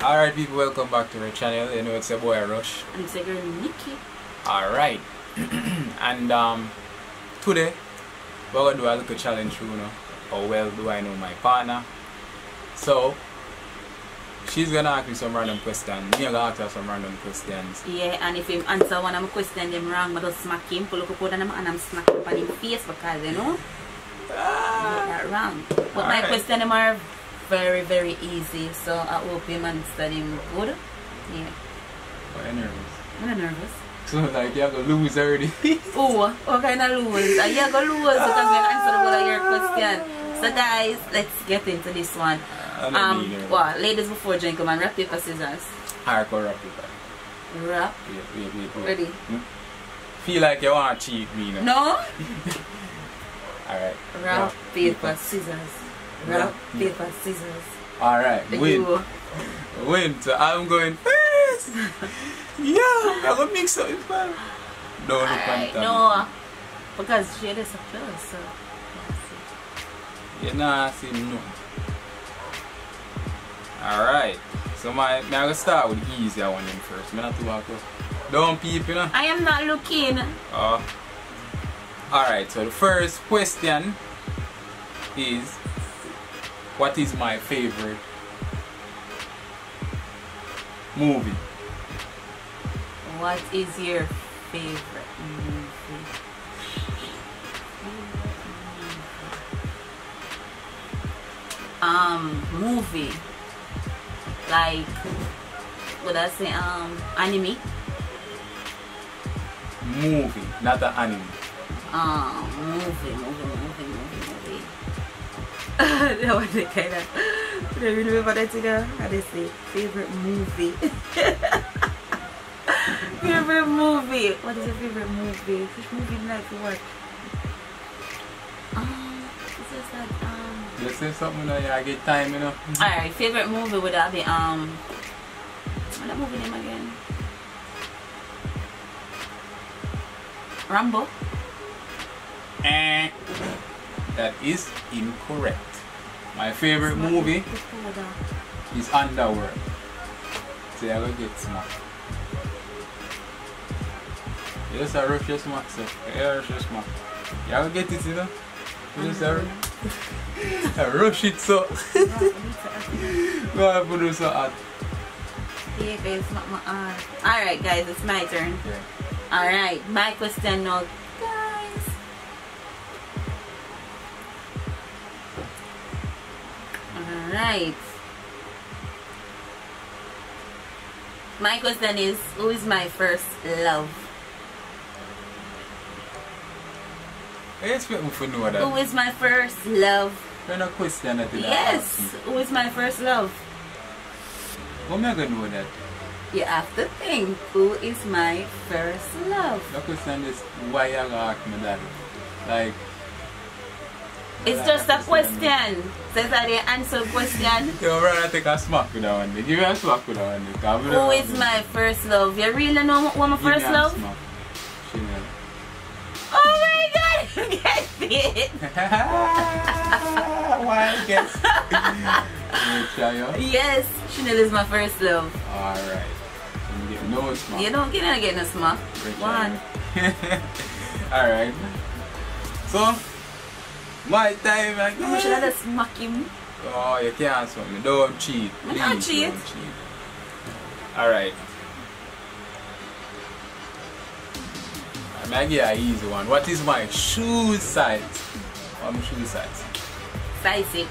Alright people, welcome back to our channel. You know it's your boy Rush. And it's your girl Nikki. Alright. And today we're gonna do a little challenge, you know. How well do I know my partner? So she's gonna ask me some random questions. Me gonna ask her some random questions. Yeah, and if him answer one of my questions them wrong, but just smack him, pull up and I'm smack him on his face because you know that wrong. But my question them are very, very easy, so I hope him understand him good. Yeah. Why are you nervous? I'm not nervous. So like you're gonna lose already. Oh, what kind of lose? You're gonna lose because we answer all of your question. So guys, let's get into this one. Well, ladies before gentlemen, rock, paper, scissors. Alright, go rock, paper. Rock. Wait. Ready? Feel like you wanna cheat me, you know? No? Alright. Rock, paper, scissors. Rock, paper, scissors. Alright, win. So I'm going first. Yeah, I'm gonna mix up it, man. No, no, because she is a plus, so yeah, nah, I see no. Alright, so I'm gonna start with the easier one then first. I'm not too hard to don't peep, you know. I am not looking. Alright, so the first question is, what is my favorite movie? What is your favorite movie? Movie. Like, would I say anime? Movie, not the anime. Movie. That was the kind of. I don't remember that today. How they say favorite movie. Favorite movie. What is your favorite movie? Which movie do you like to watch? It's just like You say something that I get time, you know. Alright, favorite movie would that be what that movie name again? Rambo? That is incorrect. My favorite movie is Underworld. So I will get smacked. Yes, I rush your smack, so I rush your smack. You will get it, you know. Yes, I rush it so. Go ahead, put it so hot. Yeah, guys, smack my arm. Alright, guys, it's my turn. Yeah. Alright, my question now, guys. Alright. My question is, who is my first love? I expect me to know that. Who is my first love? You're not question that. Yes, who is my first love? How am I going to know that? You have to think, who is my first love? The question is, why you ask me that? Like, it's just a question. Says that they answer question. You're rather take a smack with that one. Give me a smack with that one. Who is my first love? You really know what my first love? Oh my god, you get it. Why guess? Yes, Chanel is my first love. Alright. You get no smack. You don't get no smack. One. Alright. So, my time again. Should I just smack him? Oh, you can't smack me. Don't cheat. I don't cheat. Don't cheat. Alright. I'm gonna give you an easy one. What is my shoe size? What my shoe size? Size 6.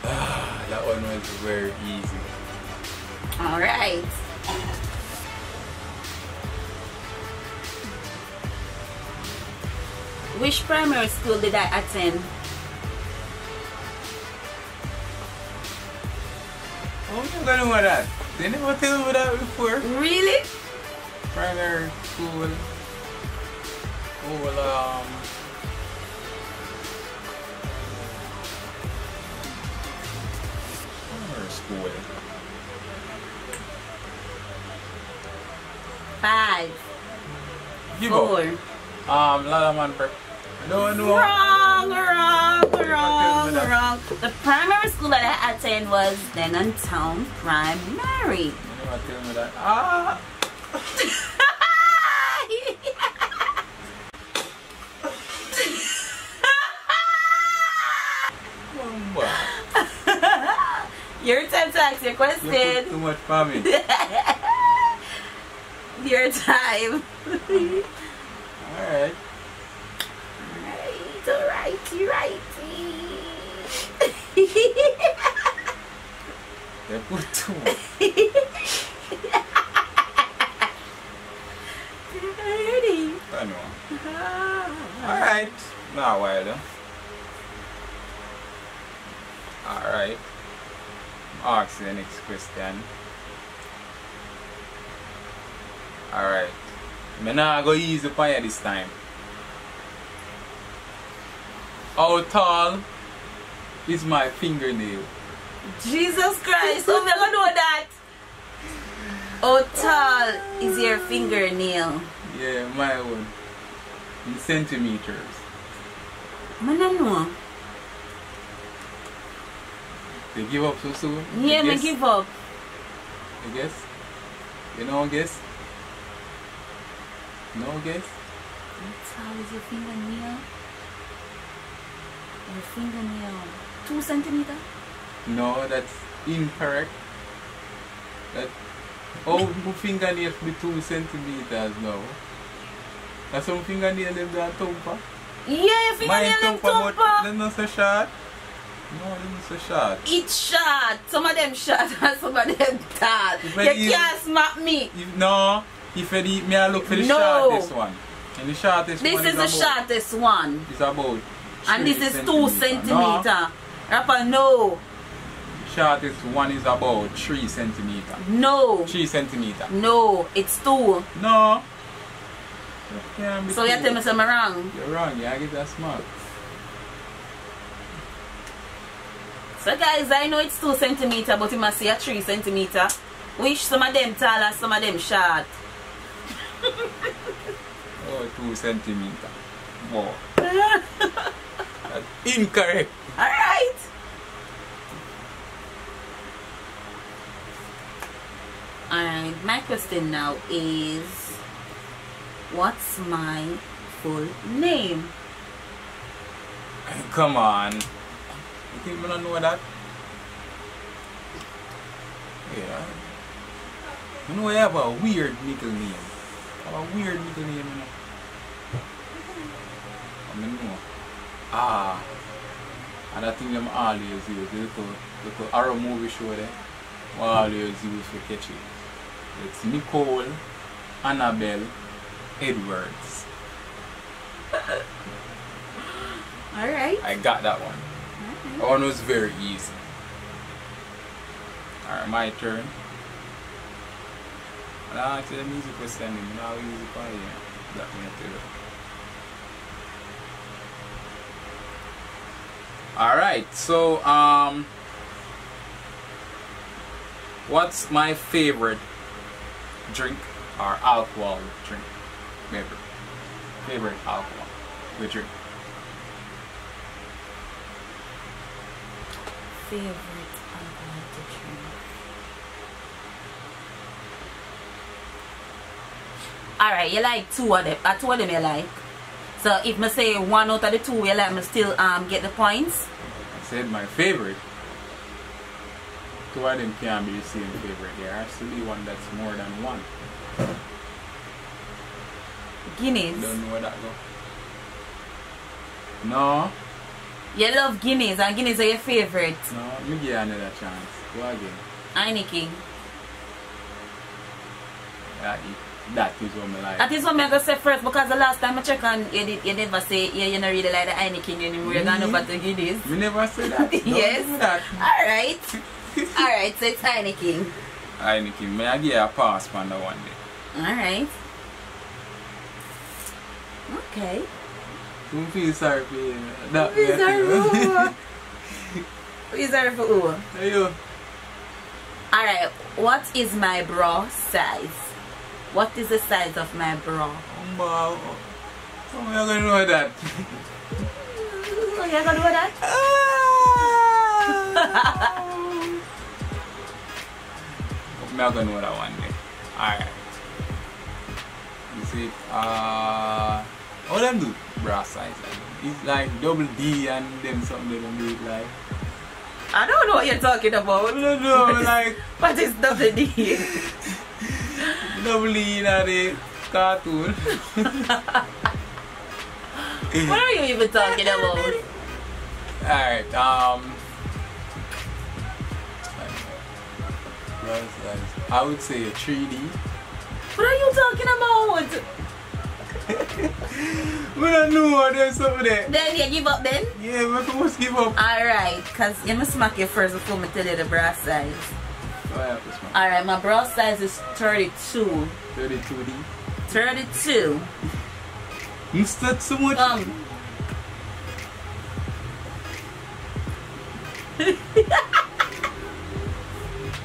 That one was very easy. Alright. Which primary school did I attend? Oh, I'm gonna know that. They never tell me that before. Really? Primary school. Primary school. 5. Give 4. up. Lalaman prep. No. Wrong. The primary school that I attended was Denontown Primary. You never tell me that. Ah! Your time to ask your question. You put too much for me. Your time. Alright. Alrighty. They put too much. Ready? I know. Alright. Now while though. Alright. Ask the next question. Alright. I'm not going to easy for you this time. How tall is my fingernail? Jesus Christ, how am I gonna know that? How tall is your fingernail? Yeah, my one. In centimeters. I don't know. They give up so soon? Yeah, I give up. You guess? You know guess? No guess? How tall is your fingernail? Your fingernail. 2 centimeters? No, that's incorrect. That fingernails be 2 centimeters now. That's some fingernails them that tumpa. Yeah, your fingernail them but tumpa. they're not so short. No, they're not so short. It's short. Some of them short and some of them tall. You can't smack me. If me I look for the shortest one. And the shortest this one is the shortest one. It's about and this is 2 centimeters. Rapper, no. Shortest one is about 3 centimeters. No. 3 centimeters. No, it's 2. No. So you tell me something wrong? You're wrong, you get that smart. So guys, I know it's 2 centimeters, but you must see a 3 centimeters. Which some of them tall and some of them short. Oh, 2 centimeters. Wow. That's incorrect. Alright. Alright, my question now is, what's my full name? Come on. You think I don't know that? Yeah. You know I have a weird middle name. I have a weird middle name, you know. I know. And I think them always use the little horror movie show there. We always use for catch it. It's Nicole Annabelle Edwards. Alright. I got that one. That one was very easy. Alright, my turn. I'll ask you the music question. Now easy for you. That me tell you. Alright, so what's my favorite drink or alcohol drink? Favorite alcohol we drink. Favorite alcohol to drink. Alright, you like 2 of them. 2 of them you like. So if I say 1 out of the 2 you like, I still get the points. I said my favorite. 2 of them can't be the same favorite. There has to be one that's more than 1. Guinness. Don't know where that go. No. You love Guinness and Guinness are your favorite. No, let me give you another chance. Go again. Heineken. That is what I like. That is what I'm going to say first, because the last time I checked on you never say you don't really like the Heineken anymore. You're going over to Guinness. You never say that. Yes. Don't do that. Alright. Alright, so it's Heineken. Heineken. May I give you a pass for that one day? Alright. Okay. Don't feel sorry for you. Feel sorry for who? Feel sorry for who? Hey, you. Alright, what is my bra size? What is the size of my bra? Wow. How am I going to know that? Oh, you're going to know that? I'm not gonna know that one day. Alright. You see, how them do bra size? It's like double D and then something they don't do it like. I don't know what you're talking about. I don't know, like. What is double D? Double D in the cartoon. What are you even talking about? Alright, I would say a 3D. What are you talking about? We don't know what there's something there. Then you give up then? Yeah, we must give up. Alright, because you must smack you first before I tell you the bra size. Alright, my bra size is 32. 32D? 32. Is that so much?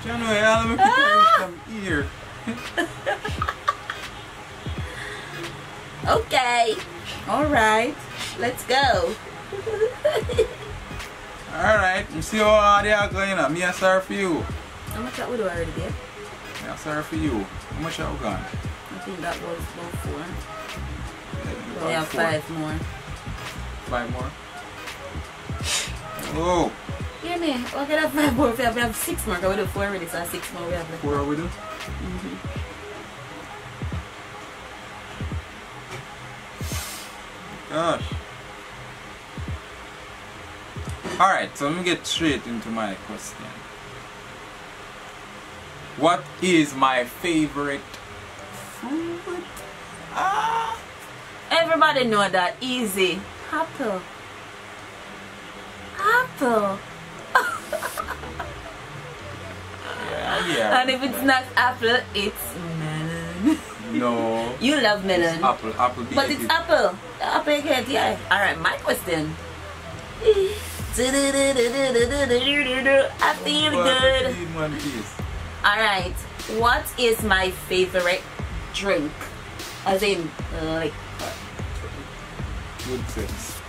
January, I'll make it from here. Okay. Alright. Let's go. Alright, you see how they are going on. Me a sorry for you. How much that we do already there? Me a sorry for you. How much have we gone? I think that was about 4. Yeah, We have 5 more. 5 more? Oh! Hear me? We're gonna have 5 more. We have 6 more. We do 4 already, so 6 more we have left. 4 we do? Gosh. Alright, so let me get straight into my question. What is my favorite fruit? Everybody know that. Easy. Apple. Apple. Yeah. And if it's not apple, it's melon. No. You love melon. It's apple. But it's apple. Apple head, yeah. Alright, my question. I feel good. Alright, what is my favorite drink? As in, like. Good sense.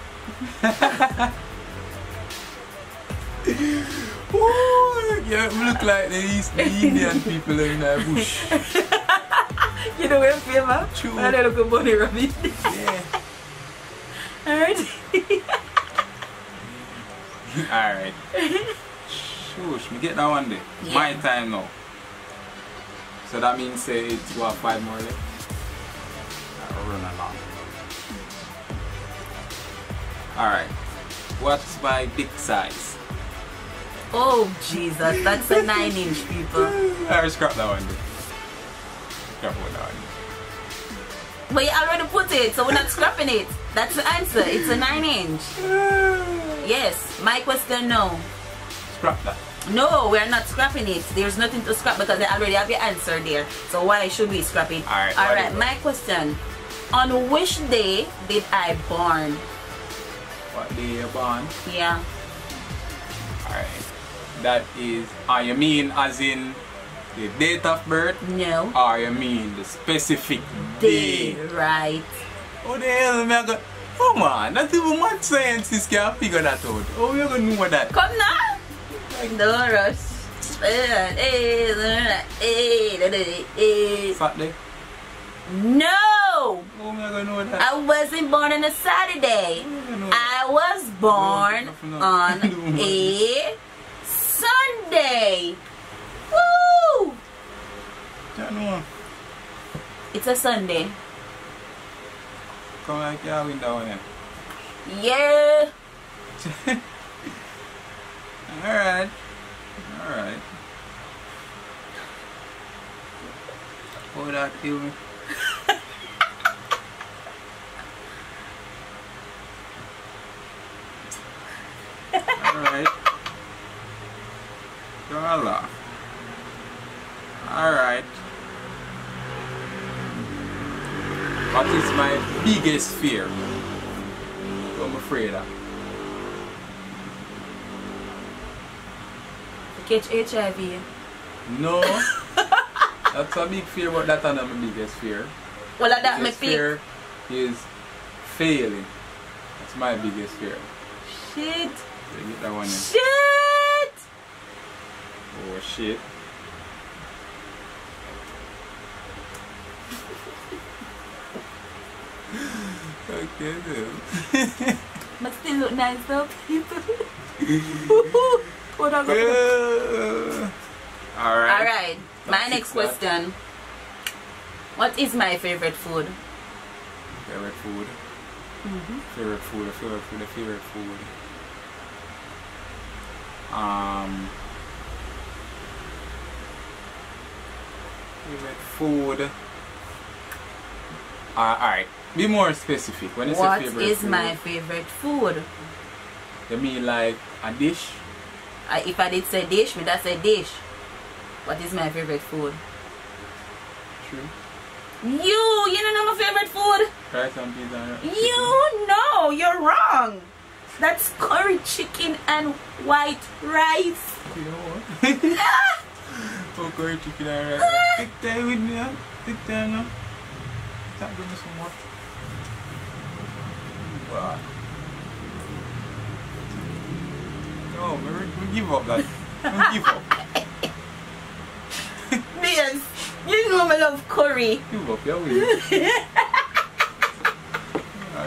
Oh, yeah, we look like the Indian people in the bush. You know what I'm saying, man? True. I look at bunny rabbit. Yeah. Alright. Alright. Shush, me get that one day. Yeah. My time now. So that means say it's what, 5 more left? I'll run along. Alright. What's my big size? Oh Jesus, that's a 9-inch, people. Alright, scrap that one day. Scrap that one. But you already put it, so we're not scrapping it. That's the answer. It's a 9-inch. Yes. My question, no. Scrap that. No, we're not scrapping it. There's nothing to scrap because I already have your answer there. So why should we scrap it? Alright, my question. On which day did I born? What day you born? Yeah. Alright. That is, you mean as in the date of birth? No. Or you mean the specific day? Right. Oh the hell am I going? Come on, not even mad scientists can figure that out. How you gonna know that? Come now. No rush. Saturday? No. How am I gonna know that? I wasn't born on a Saturday. I was born on a Sunday. Woo! I know. It's a Sunday. Come like your window on it. Yeah. Alright. Alright. Hold that to me. Alright. Don't laugh. Alright. What is my biggest fear? I'm afraid of. Catch HIV. No. That's a big fear, but that's not my biggest fear. Well, that my biggest fear is failing. That's my biggest fear. Shit. So get that one in. Shit. Oh shit. Okay then. But still look nice though, people. Alright. Alright. My next question. What is my favorite food? Favorite food? Mm-hmm. Favorite food. Favorite food. Alright. Be more specific. When you say favorite food. What is my favorite food? You mean like a dish? If I did say dish, me that say dish. What is my favorite food? True. You don't know my favorite food? Rice and peas and rice. You know, you're wrong. That's curry chicken and white rice. You know what? Oh, curry chicken and rice. Take time with me, huh? Take time now. Stop giving me some more. Wow. No, we give up that. We give up. Yes, you know I love curry. Give up, yeah, we.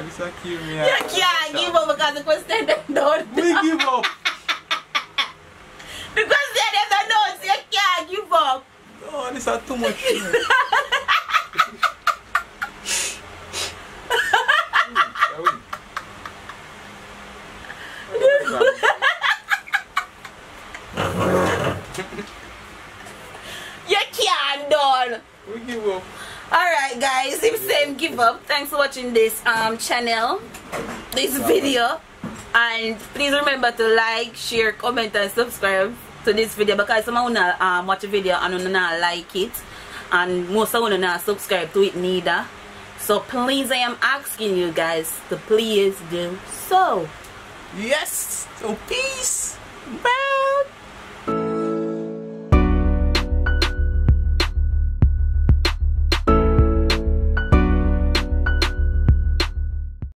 This a kill me. You can't give up because the question them don't. We give up. The question them don't, so you can't give up. Oh, this is too much. You can't done. We give up. Alright guys, if same give up, thanks for watching this channel, this video, and please remember to like, share, comment and subscribe to this video because some of you watch a video and you not like it and most of you not subscribe to it neither. So please, I am asking you guys to please do so. Yes. So peace. Bye.